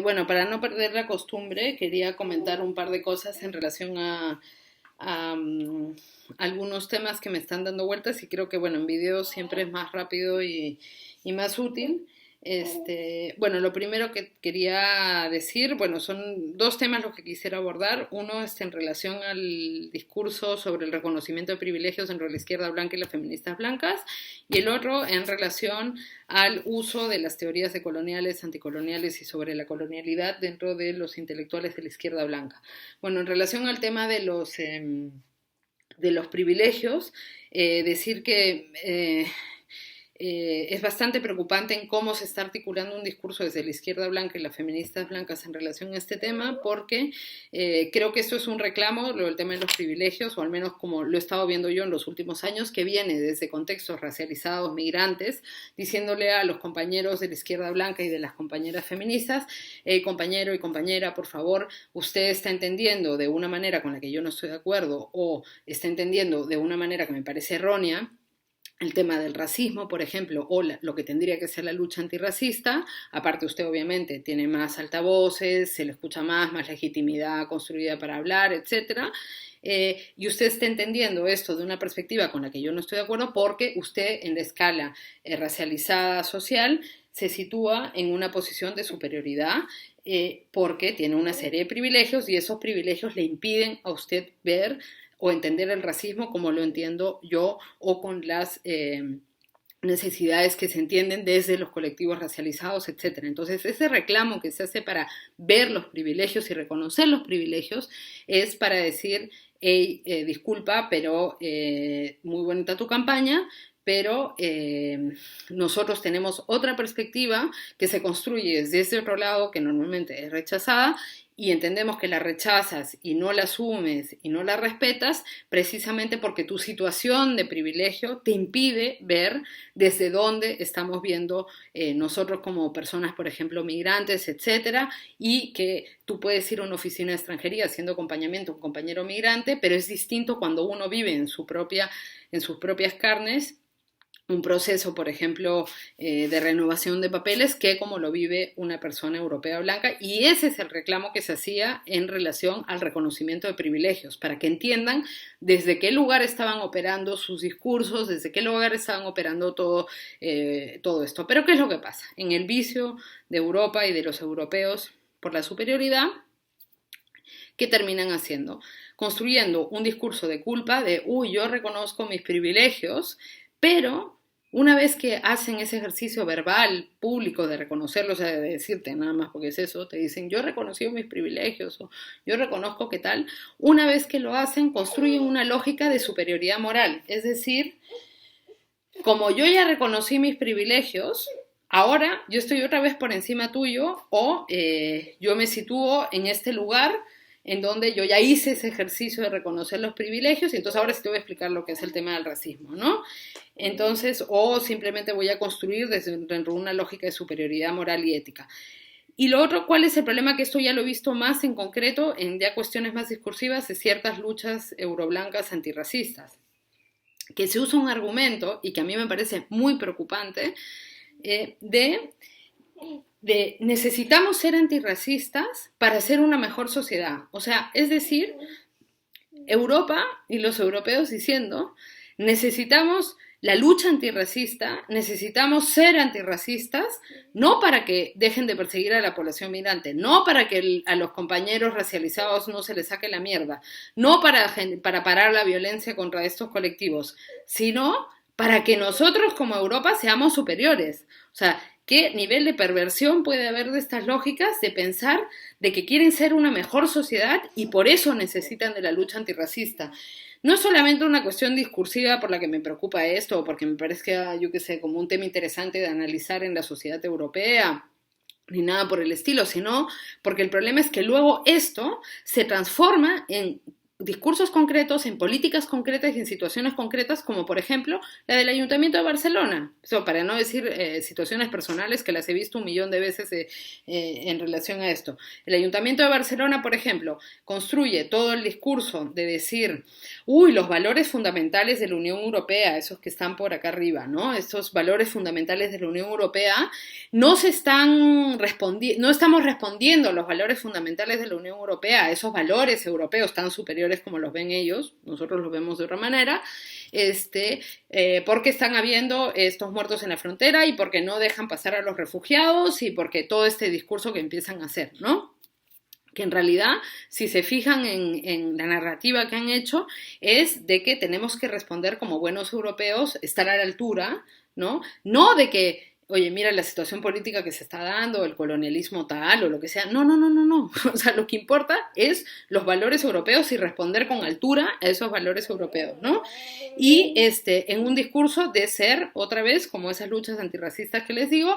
Bueno, para no perder la costumbre, quería comentar un par de cosas en relación a algunos temas que me están dando vueltas y creo que, bueno, en video siempre es más rápido y más útil. Bueno, lo primero que quería decir, bueno, son dos temas los que quisiera abordar. Uno es en relación al discurso sobre el reconocimiento de privilegios entre la izquierda blanca y las feministas blancas, y el otro en relación al uso de las teorías decoloniales, anticoloniales y sobre la colonialidad dentro de los intelectuales de la izquierda blanca. Bueno, en relación al tema de los privilegios, decir que es bastante preocupante en cómo se está articulando un discurso desde la izquierda blanca y las feministas blancas en relación a este tema, porque creo que esto es un reclamo, lo del tema de los privilegios, o al menos como lo he estado viendo yo en los últimos años, que viene desde contextos racializados, migrantes, diciéndole a los compañeros de la izquierda blanca y de las compañeras feministas, compañero y compañera, por favor, usted está entendiendo de una manera con la que yo no estoy de acuerdo, o está entendiendo de una manera que me parece errónea, el tema del racismo, por ejemplo, o lo que tendría que ser la lucha antirracista. Aparte, usted obviamente tiene más altavoces, se le escucha más legitimidad construida para hablar, etcétera. Y usted está entendiendo esto de una perspectiva con la que yo no estoy de acuerdo, porque usted en la escala racializada social se sitúa en una posición de superioridad, porque tiene una serie de privilegios y esos privilegios le impiden a usted ver o entender el racismo como lo entiendo yo, o con las necesidades que se entienden desde los colectivos racializados, etc. Entonces, ese reclamo que se hace para ver los privilegios y reconocer los privilegios es para decir, hey, disculpa, pero muy bonita tu campaña, pero nosotros tenemos otra perspectiva que se construye desde ese otro lado, que normalmente es rechazada, y entendemos que la rechazas y no la asumes y no la respetas precisamente porque tu situación de privilegio te impide ver desde dónde estamos viendo nosotros como personas, por ejemplo, migrantes, etcétera, y que tú puedes ir a una oficina de extranjería haciendo acompañamiento a un compañero migrante, pero es distinto cuando uno vive en sus propias carnes un proceso, por ejemplo, de renovación de papeles, que como lo vive una persona europea blanca, y ese es el reclamo que se hacía en relación al reconocimiento de privilegios, para que entiendan desde qué lugar estaban operando sus discursos, desde qué lugar estaban operando todo esto. Pero ¿qué es lo que pasa? En el vicio de Europa y de los europeos por la superioridad, ¿qué terminan haciendo? Construyendo un discurso de culpa de, uy, yo reconozco mis privilegios, pero una vez que hacen ese ejercicio verbal, público, de reconocerlos, de decirte nada más porque es eso, te dicen, yo he reconocido mis privilegios, o yo reconozco qué tal, una vez que lo hacen, construyen una lógica de superioridad moral. Es decir, como yo ya reconocí mis privilegios, ahora yo estoy otra vez por encima tuyo, o yo me sitúo en este lugar en donde yo ya hice ese ejercicio de reconocer los privilegios, y entonces ahora sí te voy a explicar lo que es el tema del racismo, ¿no? Entonces, o simplemente voy a construir dentro de una lógica de superioridad moral y ética. Y lo otro, ¿cuál es el problema? Que esto ya lo he visto más en concreto en ya cuestiones más discursivas de ciertas luchas euroblancas antirracistas, que se usa un argumento, y que a mí me parece muy preocupante, de necesitamos ser antirracistas para ser una mejor sociedad. O sea, es decir, Europa y los europeos diciendo, necesitamos la lucha antirracista, necesitamos ser antirracistas, no para que dejen de perseguir a la población migrante, no para que a los compañeros racializados no se les saque la mierda, no para parar la violencia contra estos colectivos, sino para que nosotros como Europa seamos superiores. O sea, ¿qué nivel de perversión puede haber de estas lógicas de pensar de que quieren ser una mejor sociedad y por eso necesitan de la lucha antirracista? No es solamente una cuestión discursiva por la que me preocupa esto, o porque me parece, yo qué sé, como un tema interesante de analizar en la sociedad europea, ni nada por el estilo, sino porque el problema es que luego esto se transforma en discursos concretos, en políticas concretas y en situaciones concretas, como por ejemplo la del Ayuntamiento de Barcelona. Para no decir situaciones personales que las he visto un millón de veces en relación a esto. El Ayuntamiento de Barcelona, por ejemplo, construye todo el discurso de decir, uy, los valores fundamentales de la Unión Europea, esos que están por acá arriba, ¿no? Estos valores fundamentales de la Unión Europea no estamos respondiendo a los valores fundamentales de la Unión Europea, a esos valores europeos tan superiores como los ven ellos, nosotros los vemos de otra manera, porque están habiendo estos muertos en la frontera y porque no dejan pasar a los refugiados y porque todo este discurso que empiezan a hacer, ¿no? Que en realidad, si se fijan en la narrativa que han hecho, es de que tenemos que responder como buenos europeos, estar a la altura, ¿no? No de que, oye, mira la situación política que se está dando, el colonialismo tal o lo que sea. No, no, no, no, no. O sea, lo que importa es los valores europeos y responder con altura a esos valores europeos, ¿no? Y en un discurso de ser, otra vez, como esas luchas antirracistas que les digo,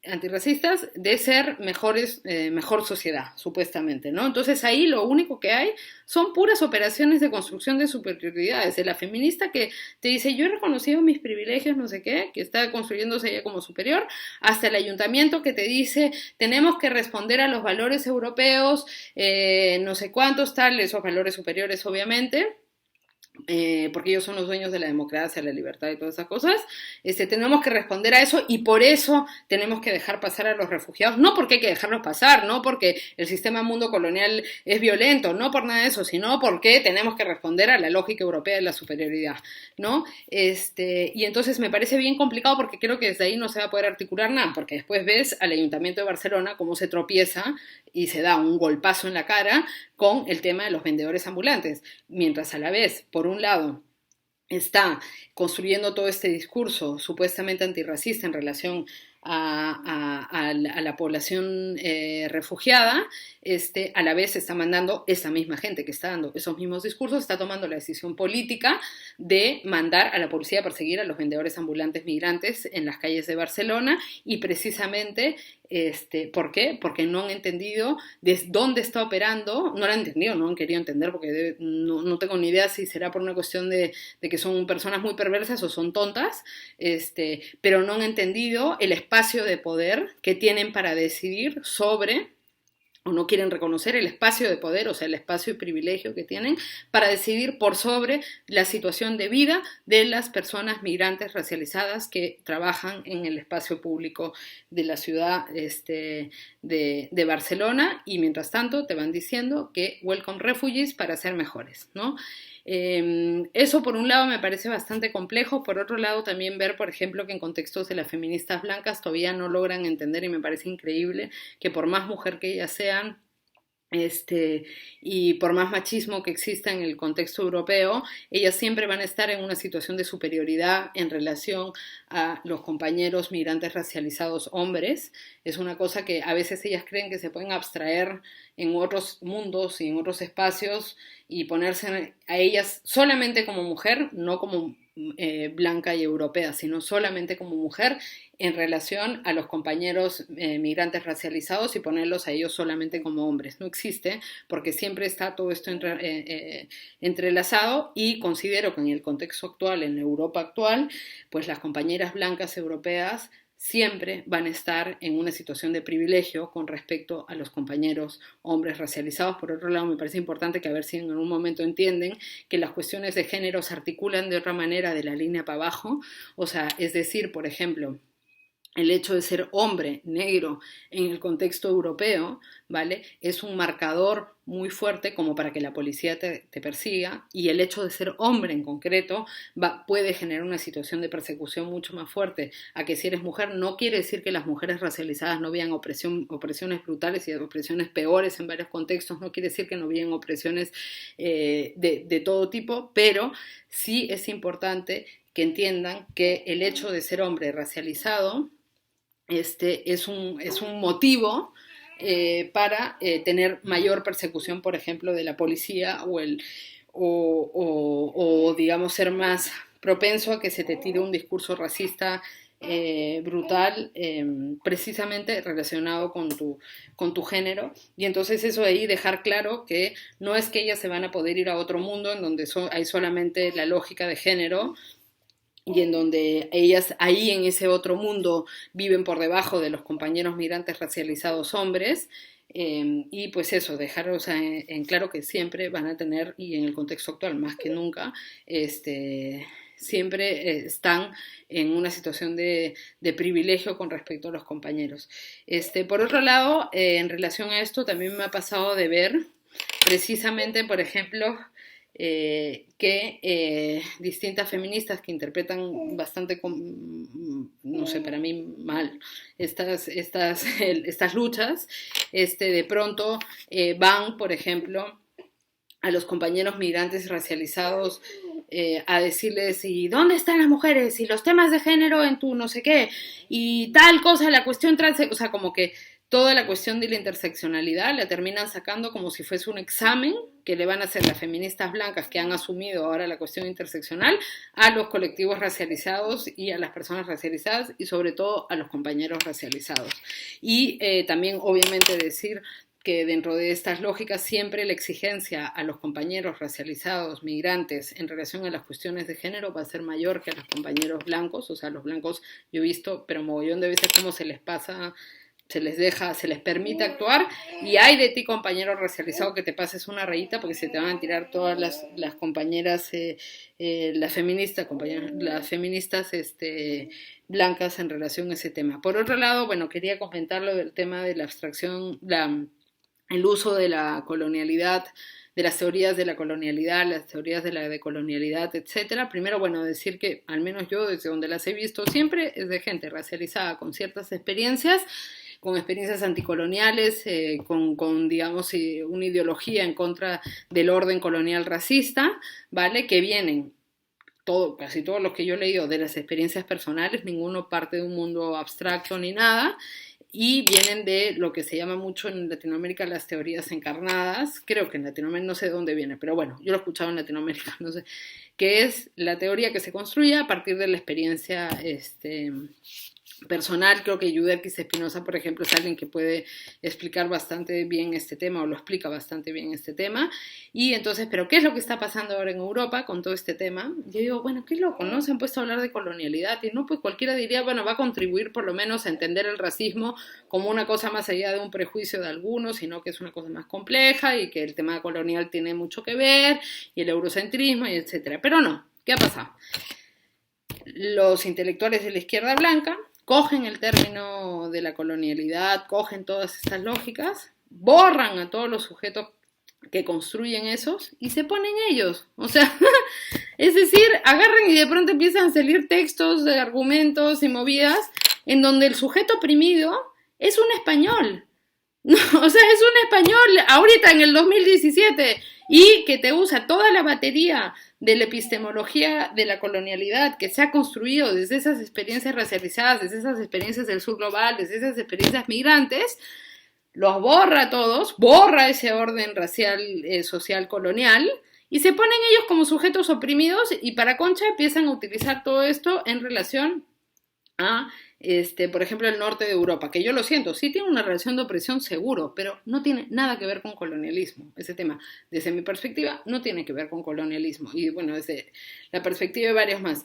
antirracistas, de ser mejor sociedad, supuestamente, ¿no? Entonces ahí lo único que hay son puras operaciones de construcción de superioridades, de la feminista que te dice, yo he reconocido mis privilegios, no sé qué, que está construyéndose ella como superior, hasta el ayuntamiento que te dice, tenemos que responder a los valores europeos, no sé cuántos tal, esos valores superiores obviamente, porque ellos son los dueños de la democracia, la libertad y todas esas cosas, tenemos que responder a eso y por eso tenemos que dejar pasar a los refugiados, no porque hay que dejarlos pasar, no porque el sistema mundo colonial es violento, no por nada de eso, sino porque tenemos que responder a la lógica europea de la superioridad, ¿no? Y entonces me parece bien complicado porque creo que desde ahí no se va a poder articular nada, porque después ves al Ayuntamiento de Barcelona cómo se tropieza y se da un golpazo en la cara con el tema de los vendedores ambulantes, mientras a la vez, por un lado, está construyendo todo este discurso supuestamente antirracista en relación a la población refugiada, a la vez está mandando esa misma gente que está dando esos mismos discursos, está tomando la decisión política de mandar a la policía a perseguir a los vendedores ambulantes migrantes en las calles de Barcelona y precisamente ¿por qué? Porque no han entendido desde dónde está operando, no lo han entendido, no han querido entender porque no tengo ni idea si será por una cuestión de que son personas muy perversas o son tontas, pero no han entendido el espacio de poder que tienen para decidir sobre, o no quieren reconocer el espacio de poder, o sea, el espacio de privilegio que tienen para decidir por sobre la situación de vida de las personas migrantes racializadas que trabajan en el espacio público de la ciudad de Barcelona y mientras tanto te van diciendo que welcome refugees para ser mejores, ¿no? Eso por un lado me parece bastante complejo, por otro lado también ver, por ejemplo, que en contextos de las feministas blancas todavía no logran entender y me parece increíble que por más mujer que ellas sean, y por más machismo que exista en el contexto europeo, ellas siempre van a estar en una situación de superioridad en relación a los compañeros migrantes racializados hombres. Es una cosa que a veces ellas creen que se pueden abstraer en otros mundos y en otros espacios y ponerse a ellas solamente como mujer, no como blanca y europea, sino solamente como mujer en relación a los compañeros migrantes racializados y ponerlos a ellos solamente como hombres. No existe porque siempre está todo esto entrelazado y considero que en el contexto actual, en la Europa actual, pues las compañeras blancas europeas siempre van a estar en una situación de privilegio con respecto a los compañeros hombres racializados. Por otro lado, me parece importante que a ver si en algún momento entienden que las cuestiones de género se articulan de otra manera de la línea para abajo. O sea, es decir, por ejemplo, el hecho de ser hombre negro en el contexto europeo, ¿vale? Es un marcador muy fuerte como para que la policía te persiga y el hecho de ser hombre en concreto puede generar una situación de persecución mucho más fuerte a que si eres mujer. No quiere decir que las mujeres racializadas no vean opresiones brutales y opresiones peores en varios contextos, no quiere decir que no vean opresiones de todo tipo, pero sí es importante que entiendan que el hecho de ser hombre racializado es un motivo para tener mayor persecución, por ejemplo, de la policía o digamos, ser más propenso a que se te tire un discurso racista brutal, precisamente relacionado con tu género. Y entonces eso de ahí dejar claro que no es que ellas se van a poder ir a otro mundo en donde hay solamente la lógica de género, y en donde ellas ahí en ese otro mundo viven por debajo de los compañeros migrantes racializados hombres. Y pues eso, dejar, o sea, en claro que siempre van a tener, y en el contexto actual más que nunca, siempre están en una situación de privilegio con respecto a los compañeros. Por otro lado, en relación a esto, también me ha pasado de ver precisamente, por ejemplo, que distintas feministas que interpretan bastante, no sé, para mí mal, estas luchas, de pronto van, por ejemplo, a los compañeros migrantes racializados a decirles, ¿y dónde están las mujeres? Y los temas de género en tu no sé qué, y tal cosa, la cuestión trans, o sea, como que toda la cuestión de la interseccionalidad la terminan sacando como si fuese un examen que le van a hacer las feministas blancas que han asumido ahora la cuestión interseccional a los colectivos racializados y a las personas racializadas y sobre todo a los compañeros racializados. Y también obviamente decir que dentro de estas lógicas siempre la exigencia a los compañeros racializados, migrantes, en relación a las cuestiones de género va a ser mayor que a los compañeros blancos. O sea, los blancos yo he visto, pero mogollón de veces cómo se les pasa, se les deja, se les permite actuar, y hay de ti, compañero racializado, que te pases una rayita porque se te van a tirar todas las compañeras, las feministas, blancas en relación a ese tema. Por otro lado, bueno, quería comentar lo del tema de la abstracción, el uso de la colonialidad, de las teorías de la colonialidad, las teorías de la decolonialidad, etcétera. Primero, bueno, decir que al menos yo, desde donde las he visto, siempre es de gente racializada con ciertas experiencias, con experiencias anticoloniales, con digamos, una ideología en contra del orden colonial racista, ¿vale? Que vienen casi todos los que yo he leído de las experiencias personales, ninguno parte de un mundo abstracto ni nada, y vienen de lo que se llama mucho en Latinoamérica las teorías encarnadas. Creo que en Latinoamérica, no sé de dónde viene, pero bueno, yo lo he escuchado en Latinoamérica, no sé, que es la teoría que se construye a partir de la experiencia personal. Creo que Yuderquis Espinosa, por ejemplo, es alguien que puede explicar bastante bien este tema, o lo explica bastante bien este tema. Y entonces, ¿pero qué es lo que está pasando ahora en Europa con todo este tema? Yo digo, bueno, qué loco, ¿no? Se han puesto a hablar de colonialidad y no, pues cualquiera diría, bueno, va a contribuir por lo menos a entender el racismo como una cosa más allá de un prejuicio de algunos, sino que es una cosa más compleja y que el tema colonial tiene mucho que ver, y el eurocentrismo, y etcétera. Pero no, ¿qué ha pasado? Los intelectuales de la izquierda blanca cogen el término de la colonialidad, cogen todas estas lógicas, borran a todos los sujetos que construyen esos y se ponen ellos. O sea, es decir, agarran y de pronto empiezan a salir textos de argumentos y movidas en donde el sujeto oprimido es un español. No, o sea, es un español ahorita en el 2017 y que te usa toda la batería de la epistemología de la colonialidad que se ha construido desde esas experiencias racializadas, desde esas experiencias del sur global, desde esas experiencias migrantes, los borra a todos, borra ese orden racial, social, colonial, y se ponen ellos como sujetos oprimidos, y para concha empiezan a utilizar todo esto en relación a, por ejemplo, el norte de Europa, que yo lo siento, sí tiene una relación de opresión seguro, pero no tiene nada que ver con colonialismo. Ese tema, desde mi perspectiva, no tiene que ver con colonialismo. Y bueno, desde la perspectiva de varios más.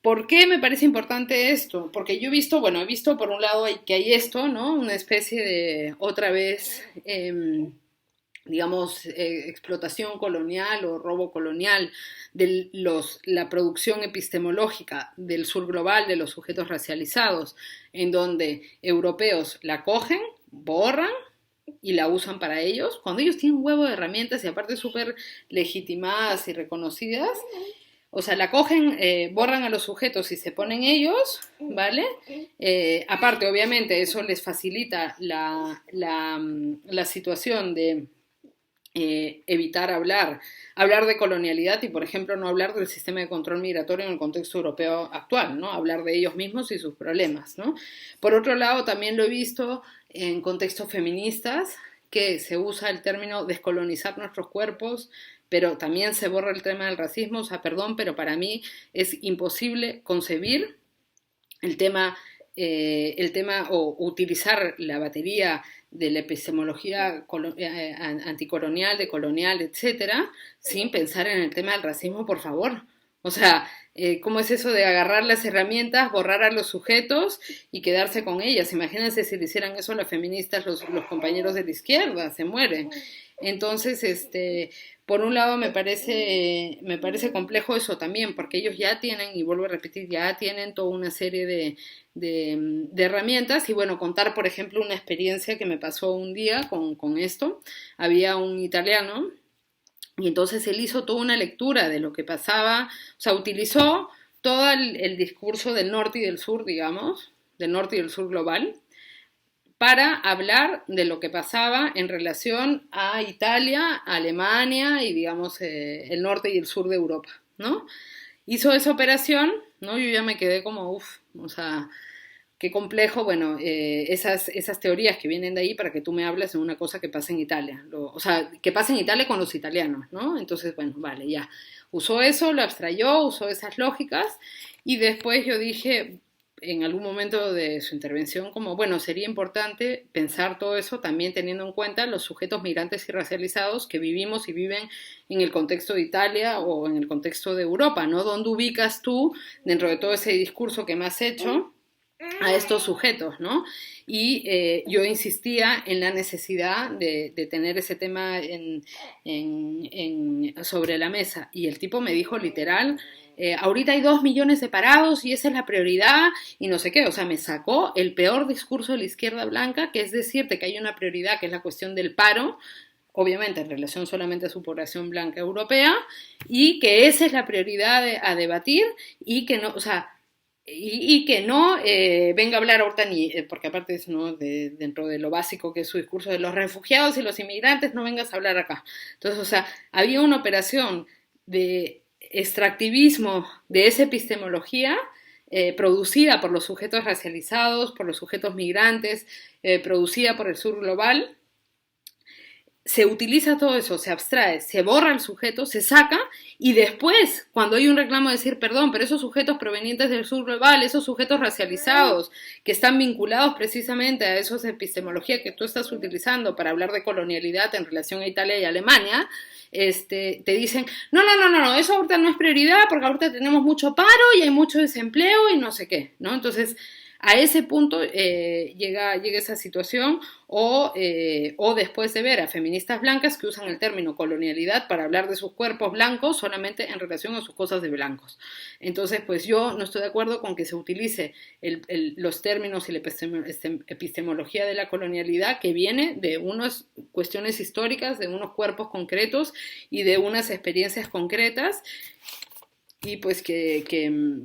¿Por qué me parece importante esto? Porque yo he visto por un lado que hay esto, ¿no? Una especie de, otra vez, digamos, explotación colonial o robo colonial de la producción epistemológica del sur global, de los sujetos racializados, en donde europeos la cogen, borran y la usan para ellos, cuando ellos tienen un huevo de herramientas y aparte súper legitimadas y reconocidas. O sea, la cogen, borran a los sujetos y se ponen ellos, ¿vale? Aparte, obviamente, eso les facilita la situación de evitar hablar de colonialidad y, por ejemplo, no hablar del sistema de control migratorio en el contexto europeo actual, ¿no? Hablar de ellos mismos y sus problemas, ¿no? Por otro lado, también lo he visto en contextos feministas, que se usa el término descolonizar nuestros cuerpos pero también se borra el tema del racismo, o sea, perdón, pero para mí es imposible concebir el tema o utilizar la batería de la epistemología anticolonial, decolonial, etcétera, sin pensar en el tema del racismo, por favor. O sea, ¿cómo es eso de agarrar las herramientas, borrar a los sujetos y quedarse con ellas? Imagínense si le hicieran eso a las feministas, los compañeros de la izquierda, se mueren. Entonces, por un lado me parece complejo eso también, porque ellos ya tienen, y vuelvo a repetir, ya tienen toda una serie de herramientas. Y bueno, contar, por ejemplo, una experiencia que me pasó un día con esto. Había un italiano y entonces él hizo toda una lectura de lo que pasaba, o sea, utilizó todo el discurso del norte y del sur, digamos, del norte y del sur global, para hablar de lo que pasaba en relación a Italia, Alemania y, digamos, el norte y el sur de Europa, ¿no? Hizo esa operación, ¿no? Yo ya me quedé como, uff, o sea, qué complejo, bueno, esas teorías que vienen de ahí para que tú me hables de una cosa que pasa en Italia, o sea, que pasa en Italia con los italianos, ¿no? Entonces, bueno, vale, ya. Usó eso, lo abstrayó, usó esas lógicas y después yo dije, en algún momento de su intervención, como, bueno, sería importante pensar todo eso también teniendo en cuenta los sujetos migrantes y racializados que vivimos y viven en el contexto de Italia o en el contexto de Europa, ¿no? ¿Dónde ubicas tú, dentro de todo ese discurso que me has hecho, a estos sujetos, ¿no? Y yo insistía en la necesidad de tener ese tema sobre la mesa. Y el tipo me dijo literal, ahorita hay 2 millones de parados y esa es la prioridad y no sé qué. O sea, me sacó el peor discurso de la izquierda blanca, que es decirte que hay una prioridad, que es la cuestión del paro, obviamente en relación solamente a su población blanca europea, y que esa es la prioridad a debatir y que no, o sea, y que no venga a hablar ahorita ni, porque aparte es, ¿no? Dentro de lo básico que es su discurso de los refugiados y los inmigrantes, no vengas a hablar acá. Entonces, o sea, había una operación de extractivismo de esa epistemología producida por los sujetos racializados, por los sujetos migrantes, producida por el sur global. Se utiliza todo eso, se abstrae, se borra el sujeto, se saca y después, cuando hay un reclamo de decir, perdón, pero esos sujetos provenientes del sur global, esos sujetos racializados que están vinculados precisamente a esas epistemologías que tú estás utilizando para hablar de colonialidad en relación a Italia y Alemania, te dicen, no, eso ahorita no es prioridad porque ahorita tenemos mucho paro y hay mucho desempleo y no sé qué, ¿no? Entonces, a ese punto llega esa situación o después de ver a feministas blancas que usan el término colonialidad para hablar de sus cuerpos blancos solamente en relación a sus cosas de blancos. Entonces, pues yo no estoy de acuerdo con que se utilice los términos y la epistemología de la colonialidad que viene de unas cuestiones históricas, de unos cuerpos concretos y de unas experiencias concretas y pues que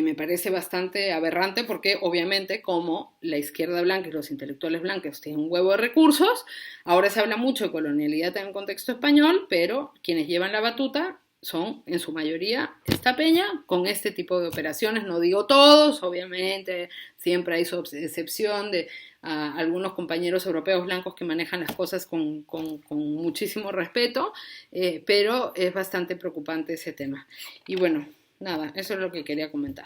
me parece bastante aberrante porque obviamente como la izquierda blanca y los intelectuales blancos tienen un huevo de recursos, ahora se habla mucho de colonialidad en el contexto español, pero quienes llevan la batuta son en su mayoría esta peña con este tipo de operaciones, no digo todos, obviamente siempre hay su excepción de algunos compañeros europeos blancos que manejan las cosas con muchísimo respeto, pero es bastante preocupante ese tema. Y bueno, nada, eso es lo que quería comentar.